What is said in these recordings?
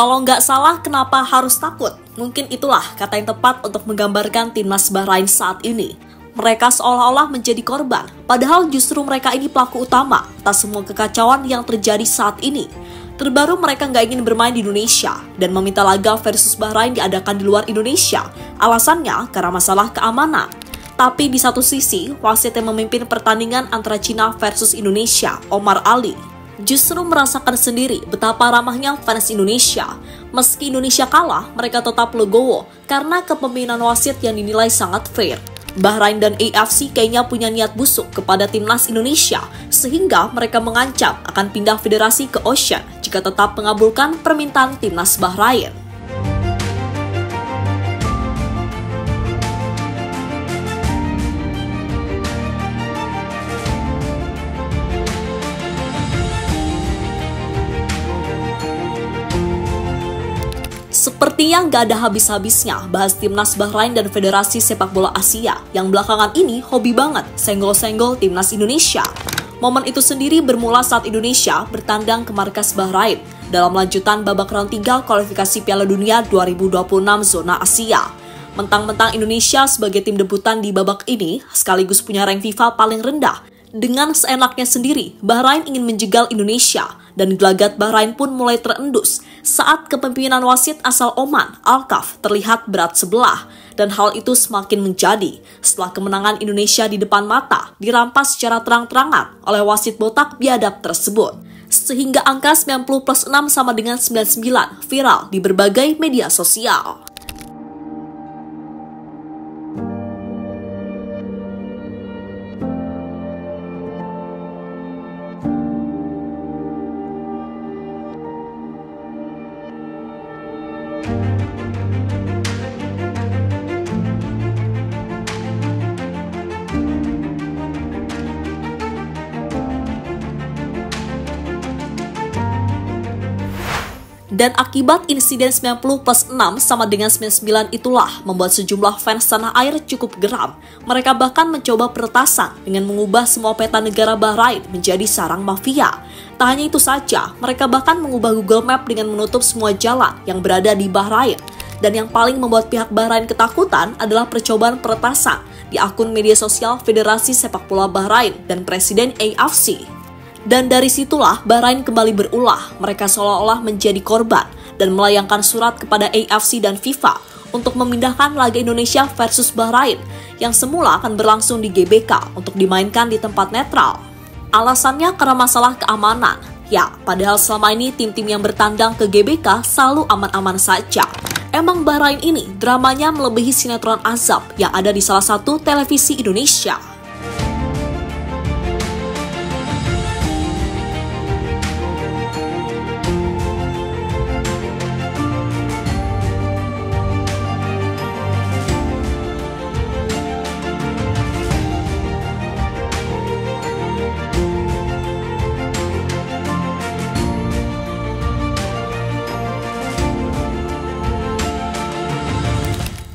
Kalau nggak salah, kenapa harus takut? Mungkin itulah kata yang tepat untuk menggambarkan timnas Bahrain saat ini. Mereka seolah-olah menjadi korban, padahal justru mereka ini pelaku utama atas semua kekacauan yang terjadi saat ini. Terbaru mereka nggak ingin bermain di Indonesia dan meminta laga versus Bahrain diadakan di luar Indonesia. Alasannya karena masalah keamanan. Tapi di satu sisi, wasit yang memimpin pertandingan antara Cina versus Indonesia, Omar Ali, justru merasakan sendiri betapa ramahnya fans Indonesia. Meski Indonesia kalah, mereka tetap legowo karena kepemimpinan wasit yang dinilai sangat fair. Bahrain dan AFC kayaknya punya niat busuk kepada timnas Indonesia, sehingga mereka mengancam akan pindah federasi ke Ocean jika tetap mengabulkan permintaan timnas Bahrain. Sepertinya nggak ada habis-habisnya bahas timnas Bahrain dan Federasi Sepak Bola Asia yang belakangan ini hobi banget senggol-senggol timnas Indonesia. Momen itu sendiri bermula saat Indonesia bertandang ke markas Bahrain dalam lanjutan babak round 3 kualifikasi Piala Dunia 2026 zona Asia. Mentang-mentang Indonesia sebagai tim debutan di babak ini sekaligus punya rank FIFA paling rendah. Dengan seenaknya sendiri, Bahrain ingin menjegal Indonesia dan gelagat Bahrain pun mulai terendus saat kepemimpinan wasit asal Oman, Alkaf, terlihat berat sebelah. Dan hal itu semakin menjadi setelah kemenangan Indonesia di depan mata dirampas secara terang-terangan oleh wasit botak biadab tersebut. Sehingga angka 90+6 sama dengan 99 viral di berbagai media sosial. Dan akibat insiden 90+6 sama dengan 99 itulah membuat sejumlah fans tanah air cukup geram. Mereka bahkan mencoba peretasan dengan mengubah semua peta negara Bahrain menjadi sarang mafia. Tak hanya itu saja, mereka bahkan mengubah Google Map dengan menutup semua jalan yang berada di Bahrain. Dan yang paling membuat pihak Bahrain ketakutan adalah percobaan peretasan di akun media sosial Federasi Sepak Bola Bahrain dan Presiden AFC. Dan dari situlah Bahrain kembali berulah, mereka seolah-olah menjadi korban dan melayangkan surat kepada AFC dan FIFA untuk memindahkan laga Indonesia versus Bahrain yang semula akan berlangsung di GBK untuk dimainkan di tempat netral. Alasannya karena masalah keamanan. Ya, padahal selama ini tim-tim yang bertandang ke GBK selalu aman-aman saja. Emang Bahrain ini dramanya melebihi sinetron azab yang ada di salah satu televisi Indonesia.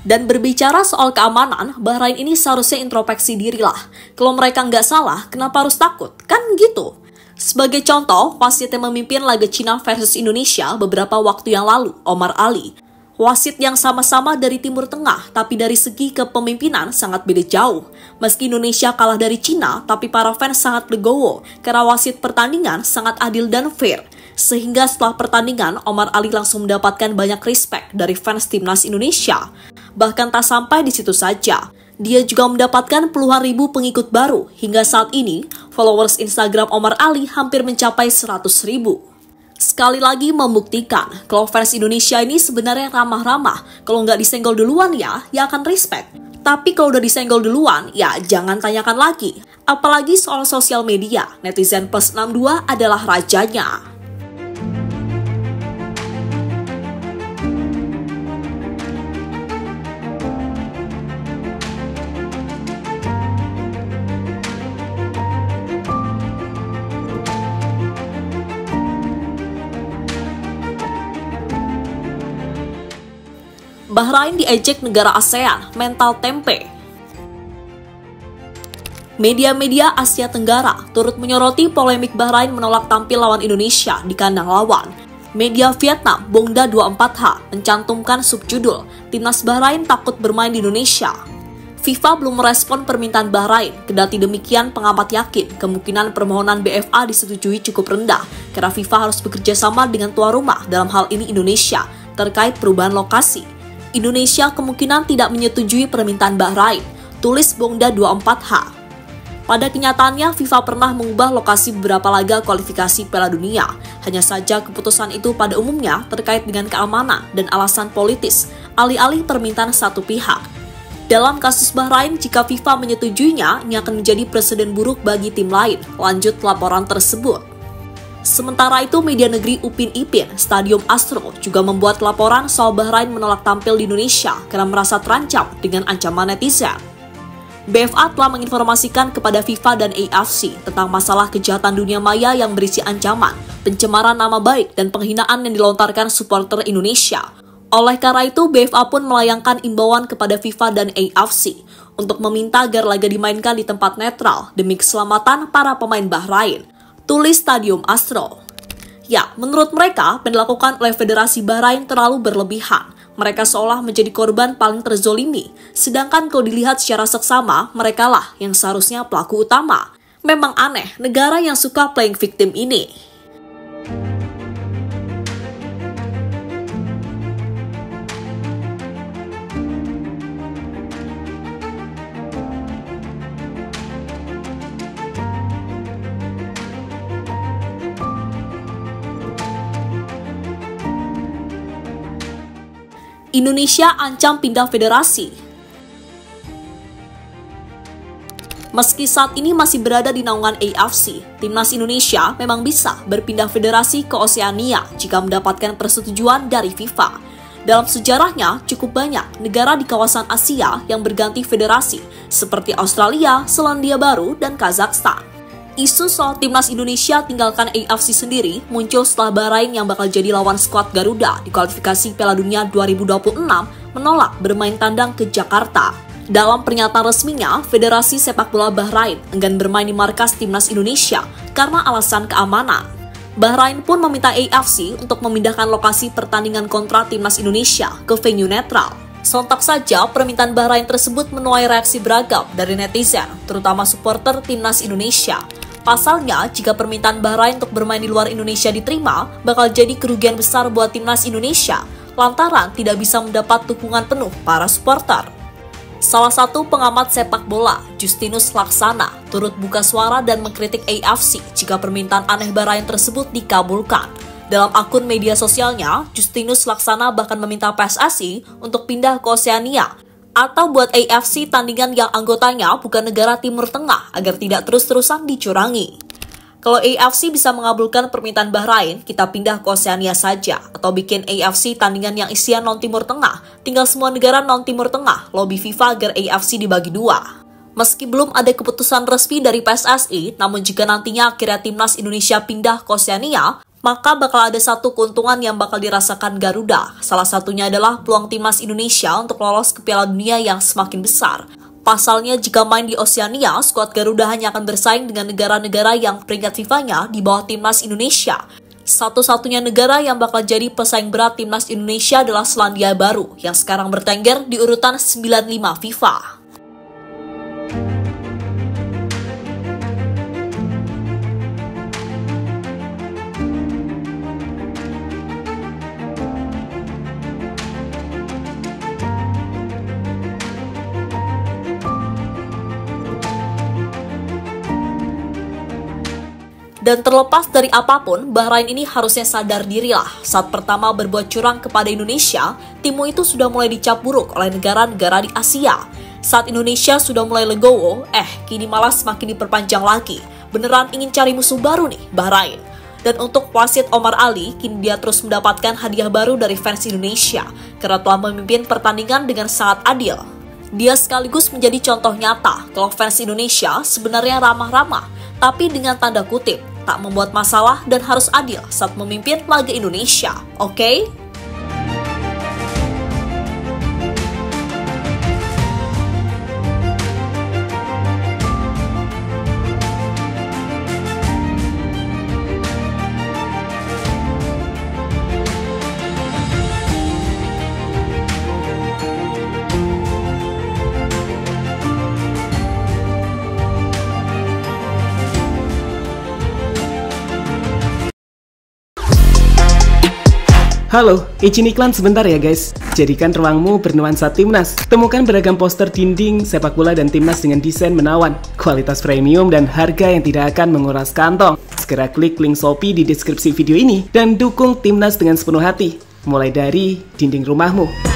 Dan berbicara soal keamanan, Bahrain ini seharusnya introspeksi diri lah. Kalau mereka nggak salah, kenapa harus takut? Kan gitu. Sebagai contoh, wasit yang memimpin laga Cina versus Indonesia beberapa waktu yang lalu, Omar Ali. Wasit yang sama-sama dari Timur Tengah, tapi dari segi kepemimpinan sangat beda jauh. Meski Indonesia kalah dari Cina, tapi para fans sangat legowo karena wasit pertandingan sangat adil dan fair. Sehingga setelah pertandingan, Omar Ali langsung mendapatkan banyak respect dari fans timnas Indonesia. Bahkan tak sampai di situ saja, dia juga mendapatkan puluhan ribu pengikut baru. Hingga saat ini, followers Instagram Omar Ali hampir mencapai 100.000. Sekali lagi membuktikan kalau fans Indonesia ini sebenarnya ramah-ramah. Kalau nggak disenggol duluan ya akan respect. Tapi kalau udah disenggol duluan, ya jangan tanyakan lagi. Apalagi soal sosial media, netizen plus 62 adalah rajanya. Bahrain diejek negara ASEAN, mental tempe. Media-media Asia Tenggara turut menyoroti polemik Bahrain menolak tampil lawan Indonesia di kandang lawan. Media Vietnam Bongda 24H mencantumkan subjudul Timnas Bahrain takut bermain di Indonesia. FIFA belum merespon permintaan Bahrain, kendati demikian pengamat yakin kemungkinan permohonan BFA disetujui cukup rendah karena FIFA harus bekerja sama dengan tuan rumah dalam hal ini Indonesia terkait perubahan lokasi. Indonesia kemungkinan tidak menyetujui permintaan Bahrain, tulis Bongda 24H. Pada kenyataannya, FIFA pernah mengubah lokasi beberapa laga kualifikasi Piala Dunia. Hanya saja keputusan itu pada umumnya terkait dengan keamanan dan alasan politis, alih-alih permintaan satu pihak. Dalam kasus Bahrain, jika FIFA menyetujuinya, ini akan menjadi presiden buruk bagi tim lain. Lanjut laporan tersebut. Sementara itu, media negeri Upin Ipin, Stadium Astro, juga membuat laporan soal Bahrain menolak tampil di Indonesia karena merasa terancam dengan ancaman netizen. BFA telah menginformasikan kepada FIFA dan AFC tentang masalah kejahatan dunia maya yang berisi ancaman, pencemaran nama baik, dan penghinaan yang dilontarkan supporter Indonesia. Oleh karena itu, BFA pun melayangkan imbauan kepada FIFA dan AFC untuk meminta agar laga dimainkan di tempat netral demi keselamatan para pemain Bahrain, tulis Stadium Astro. Ya, menurut mereka, yang dilakukan oleh Federasi Bahrain terlalu berlebihan. Mereka seolah menjadi korban paling terzolimi, sedangkan kalau dilihat secara seksama, merekalah yang seharusnya pelaku utama. Memang aneh, negara yang suka playing victim ini. Indonesia ancam pindah federasi. Meski saat ini masih berada di naungan AFC, Timnas Indonesia memang bisa berpindah federasi ke Oseania jika mendapatkan persetujuan dari FIFA. Dalam sejarahnya, cukup banyak negara di kawasan Asia yang berganti federasi, seperti Australia, Selandia Baru, dan Kazakhstan. Isu soal Timnas Indonesia tinggalkan AFC sendiri muncul setelah Bahrain yang bakal jadi lawan skuad Garuda di kualifikasi Piala Dunia 2026 menolak bermain tandang ke Jakarta. Dalam pernyataan resminya, Federasi Sepak Bola Bahrain enggan bermain di markas Timnas Indonesia karena alasan keamanan. Bahrain pun meminta AFC untuk memindahkan lokasi pertandingan kontra Timnas Indonesia ke venue netral. Sontak saja, permintaan Bahrain tersebut menuai reaksi beragam dari netizen, terutama supporter Timnas Indonesia. Pasalnya, jika permintaan Bahrain untuk bermain di luar Indonesia diterima, bakal jadi kerugian besar buat Timnas Indonesia, lantaran tidak bisa mendapat dukungan penuh para supporter. Salah satu pengamat sepak bola, Justinus Laksana, turut buka suara dan mengkritik AFC jika permintaan aneh Bahrain tersebut dikabulkan. Dalam akun media sosialnya, Justinus Laksana bahkan meminta PSSI untuk pindah ke Oseania, atau buat AFC tandingan yang anggotanya bukan negara Timur Tengah agar tidak terus-terusan dicurangi. Kalau AFC bisa mengabulkan permintaan Bahrain, kita pindah ke Oseania saja, atau bikin AFC tandingan yang isian non-Timur Tengah, tinggal semua negara non-Timur Tengah, lobby FIFA agar AFC dibagi dua. Meski belum ada keputusan resmi dari PSSI, namun jika nantinya akhirnya Timnas Indonesia pindah ke Oseania, maka bakal ada satu keuntungan yang bakal dirasakan Garuda. Salah satunya adalah peluang Timnas Indonesia untuk lolos ke Piala Dunia yang semakin besar. Pasalnya, jika main di Oseania, skuad Garuda hanya akan bersaing dengan negara-negara yang peringkat FIFA-nya di bawah Timnas Indonesia. Satu-satunya negara yang bakal jadi pesaing berat Timnas Indonesia adalah Selandia Baru, yang sekarang bertengger di urutan 95 FIFA. Dan terlepas dari apapun, Bahrain ini harusnya sadar dirilah. Saat pertama berbuat curang kepada Indonesia, timmu itu sudah mulai dicap buruk oleh negara-negara di Asia. Saat Indonesia sudah mulai legowo, kini malah semakin diperpanjang lagi. Beneran ingin cari musuh baru nih, Bahrain. Dan untuk wasit Omar Ali, kini dia terus mendapatkan hadiah baru dari fans Indonesia, karena telah memimpin pertandingan dengan sangat adil. Dia sekaligus menjadi contoh nyata kalau fans Indonesia sebenarnya ramah-ramah, tapi dengan tanda kutip, tak membuat masalah dan harus adil saat memimpin laga Indonesia, oke? Halo, izin iklan sebentar ya guys. Jadikan ruangmu bernuansa Timnas. Temukan beragam poster dinding, sepak bola dan Timnas dengan desain menawan, kualitas premium dan harga yang tidak akan menguras kantong. Segera klik link Shopee di deskripsi video ini dan dukung Timnas dengan sepenuh hati. Mulai dari dinding rumahmu.